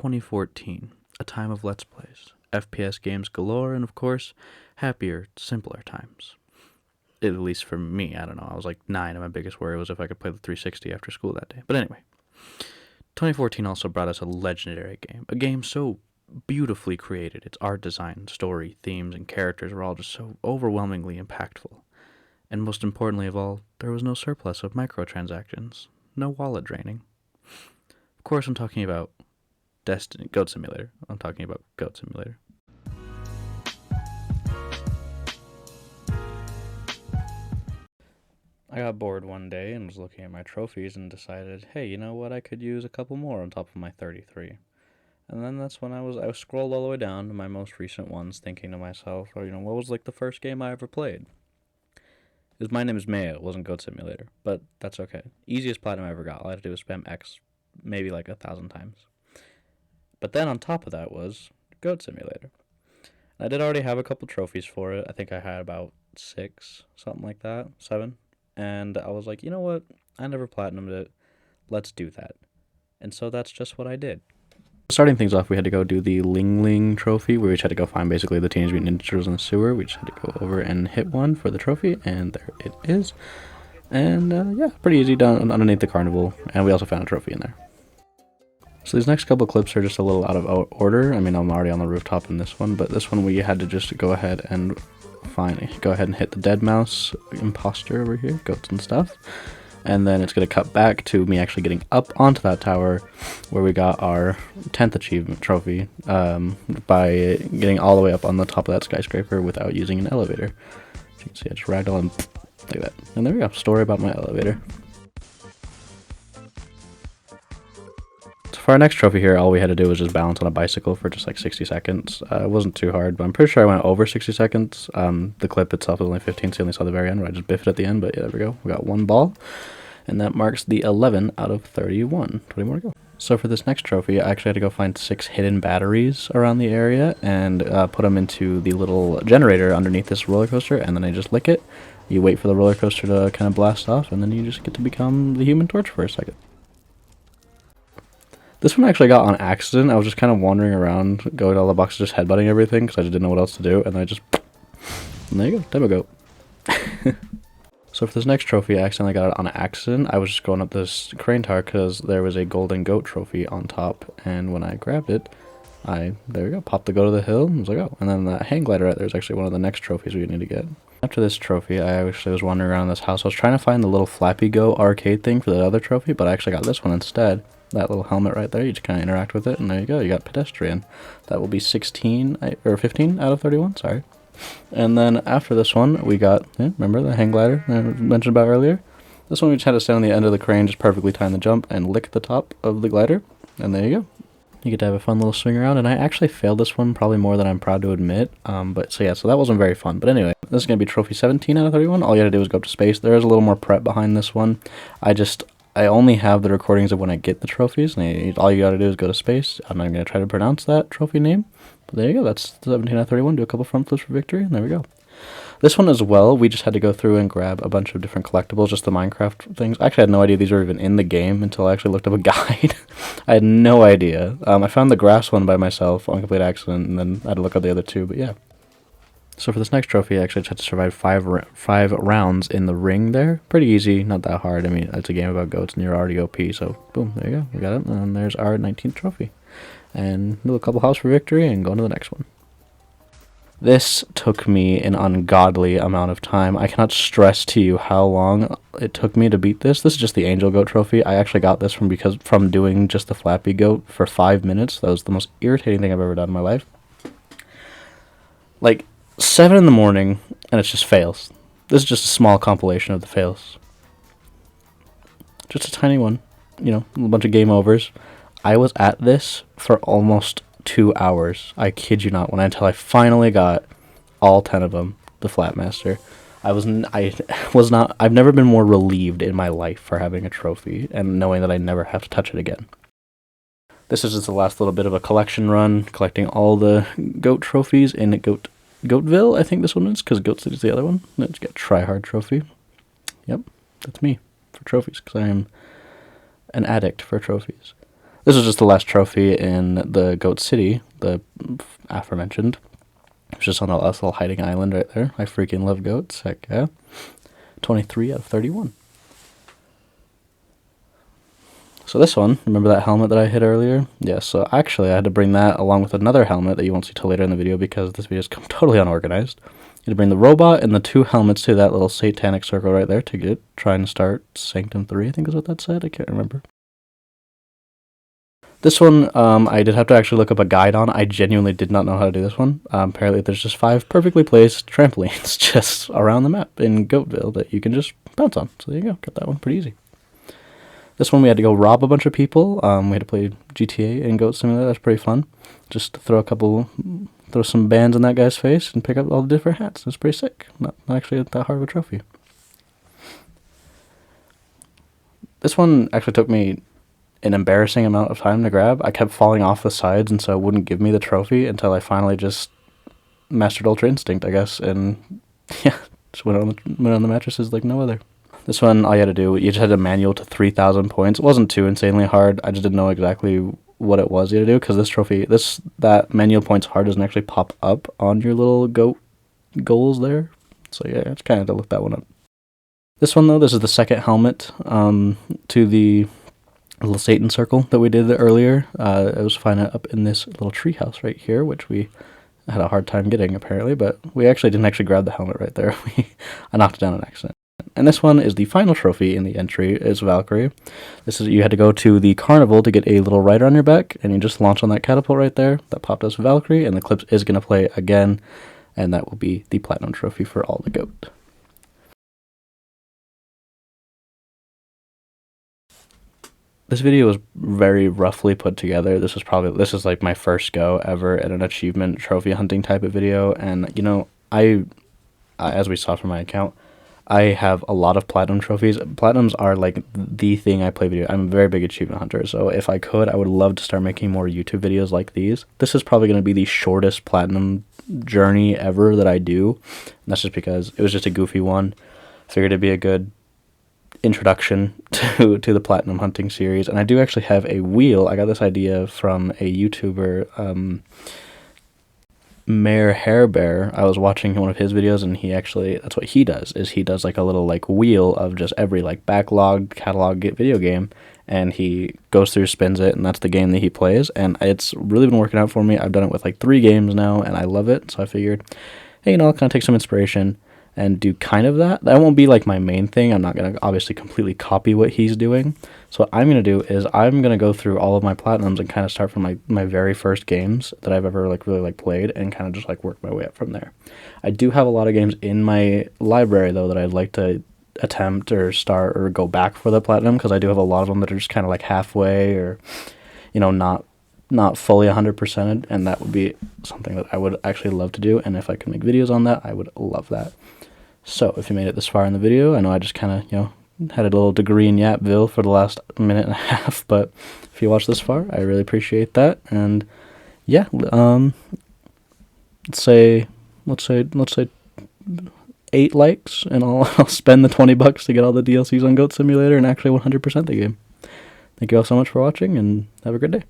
2014, a time of Let's Plays, FPS games galore, and of course, happier, simpler times. At least for me, I don't know. I was like 9, and my biggest worry was if I could play the 360 after school that day. But anyway, 2014 also brought us a legendary game. A game so beautifully created. Its art design, story, themes, and characters were all just so overwhelmingly impactful. And most importantly of all, there was no surplus of microtransactions. No wallet draining. Of course, I'm talking about Destiny, Goat Simulator. I'm talking about Goat Simulator. I got bored one day and was looking at my trophies and decided, hey, you know what? I could use a couple more on top of my 33. And then that's when I scrolled all the way down to my most recent ones, thinking to myself, oh, what was like the first game I ever played? My name is Mayo. It wasn't Goat Simulator, but that's okay. Easiest platinum I ever got. All I had to do was spam X maybe like 1,000 times. But then on top of that was Goat Simulator. I did already have a couple trophies for it. I think I had about 6, something like that, 7. And I was like, you know what? I never platinumed it. Let's do that. And so that's just what I did. Starting things off, we had to go do the Ling Ling trophy, where we just had to go find basically the Teenage Mutant Ninja Turtles in the sewer. We just had to go over and hit one for the trophy, and there it is. And yeah, pretty easy, done underneath the carnival, and we also found a trophy in there. So these next couple clips are just a little out of order. I mean, I'm already on the rooftop in this one, but this one we had to just go ahead and hit the dead mouse imposter over here, goats and stuff. And then it's going to cut back to me actually getting up onto that tower where we got our 10th achievement trophy by getting all the way up on the top of that skyscraper without using an elevator. As you can see, I just ragdoll and like that. And there we go, story about my elevator. So for our next trophy here, all we had to do was just balance on a bicycle for just like 60 seconds. It wasn't too hard, but I'm pretty sure I went over 60 seconds. The clip itself was only 15, so you only saw the very end where I just biffed at the end, but yeah, there we go. We got one ball, and that marks the 11 out of 31. 20 more to go. So for this next trophy, I actually had to go find 6 hidden batteries around the area and put them into the little generator underneath this roller coaster, and then I just lick it. You wait for the roller coaster to kind of blast off, and then you just get to become the Human Torch for a second. This one actually got on accident. I was just kind of wandering around, going to all the boxes, just headbutting everything, because I just didn't know what else to do, and I just... And there you go, Demo Goat. So for this next trophy, I accidentally got it on accident. I was just going up this crane tower because there was a golden goat trophy on top, and when I grabbed it, there we go, popped the goat of the hill, and was like, oh. And then that hang glider right there is actually one of the next trophies we need to get. After this trophy, I actually was wandering around this house. I was trying to find the little Flappy Goat arcade thing for the other trophy, but I actually got this one instead. That little helmet right there, you just kind of interact with it, and there you go, you got pedestrian. That will be 15 out of 31, sorry. And then after this one, we got, remember the hang glider I mentioned about earlier? This one we just had to stand on the end of the crane, just perfectly time the jump, and lick the top of the glider, and there you go. You get to have a fun little swing around, and I actually failed this one probably more than I'm proud to admit, so that wasn't very fun. But anyway, this is going to be trophy 17 out of 31. All you had to do was go up to space. There is a little more prep behind this one. I only have the recordings of when I get the trophies, and all you gotta do is go to space. I'm not gonna try to pronounce that trophy name, but there you go, that's 17 out of 31, do a couple front flips for victory, and there we go. This one as well, we just had to go through and grab a bunch of different collectibles, just the Minecraft things. I actually had no idea these were even in the game until I actually looked up a guide. I had no idea. I found the grass one by myself on complete accident, and then I had to look up the other two, but yeah. So for this next trophy, I actually just had to survive 5 rounds in the ring there. Pretty easy, not that hard. I mean, it's a game about goats and you're already OP, so boom, there you go, we got it. And there's our 19th trophy. And do a couple house for victory and go on to the next one. This took me an ungodly amount of time. I cannot stress to you how long it took me to beat this. This is just the Angel Goat trophy. I actually got this from doing just the Flappy Goat for 5 minutes. That was the most irritating thing I've ever done in my life. Like, 7 in the morning, and it's just fails. This is just a small compilation of the fails. Just a tiny one. A bunch of game overs. I was at this for almost 2 hours. I kid you not, until I finally got all 10 of them, the Flatmaster. I've never been more relieved in my life for having a trophy, and knowing that I never have to touch it again. This is just the last little bit of a collection run, collecting all the goat trophies in Goatville, I think this one is, because Goat City's the other one. Let's get Try Hard trophy. Yep, that's me for trophies, because I am an addict for trophies. This is just the last trophy in the Goat City, the aforementioned. It's just on the last little hiding island right there. I freaking love goats. Heck yeah. 23 out of 31. So this one, remember that helmet that I hit earlier? Yeah, so actually I had to bring that along with another helmet that you won't see till later in the video because this video is totally unorganized. You had to bring the robot and the 2 helmets to that little satanic circle right there to try and start Sanctum 3, I think is what that said. I can't remember. This one, I did have to actually look up a guide on. I genuinely did not know how to do this one. Apparently there's just 5 perfectly placed trampolines just around the map in Goatville that you can just bounce on. So there you go, got that one pretty easy. This one we had to go rob a bunch of people. We had to play GTA and Goat Simulator. That's pretty fun. Just throw some bands in that guy's face and pick up all the different hats. That's pretty sick. Not actually that hard of a trophy. This one actually took me an embarrassing amount of time to grab. I kept falling off the sides, and so it wouldn't give me the trophy until I finally just mastered Ultra Instinct, I guess, and yeah, just went on the mattresses like no other. This one, all you had to do, you just had to manual to 3,000 points. It wasn't too insanely hard. I just didn't know exactly what it was you had to do, because this trophy, that manual points hard doesn't actually pop up on your little goat goals there. So yeah, I just kind of had to look that one up. This one, though, this is the second helmet to the little Satan circle that we did earlier. I was finding it up in this little treehouse right here, which we had a hard time getting, apparently, but we actually didn't actually grab the helmet right there. I knocked it down on accident. And this one is the final trophy in the entry, is Valkyrie. You had to go to the carnival to get a little rider on your back, and you just launch on that catapult right there. That popped us Valkyrie, and the clip is going to play again, and that will be the platinum trophy for all the goat. This video was very roughly put together. This is like my first go ever at an achievement trophy hunting type of video, and you know, I as we saw from my account, I have a lot of platinum trophies. Platinums are like the thing I play video. I'm a very big achievement hunter, so if I could, I would love to start making more YouTube videos like these. This is probably going to be the shortest platinum journey ever that I do, and that's just because it was just a goofy one. Figured it'd be a good introduction to the platinum hunting series, and I do actually have a wheel. I got this idea from a YouTuber, Mayor Hairbear. I was watching one of his videos, and that's what he does, is he does like a little like wheel of just every like backlog catalog video game, and he goes through, spins it, and that's the game that he plays, and it's really been working out for me. I've done it with like 3 games now, and I love it, so I figured, hey, you know, I'll kind of take some inspiration and do kind of that. That won't be like my main thing. I'm not going to obviously completely copy what he's doing. So what I'm going to do is I'm going to go through all of my platinums and kind of start from my very first games that I've ever like really like played, and kind of just like work my way up from there. I do have a lot of games in my library though that I'd like to attempt or start or go back for the platinum, because I do have a lot of them that are just kind of like halfway, or you know, not fully 100%ed, and that would be something that I would actually love to do, and if I could make videos on that, I would love that. So if you made it this far in the video, I know I just kind of, you know, had a little degree in Yapville for the last minute and a half, but if you watched this far, I really appreciate that. And yeah, let's say 8 likes, and I'll spend the $20 to get all the DLCs on Goat Simulator and actually 100% the game. Thank you all so much for watching, and have a good day.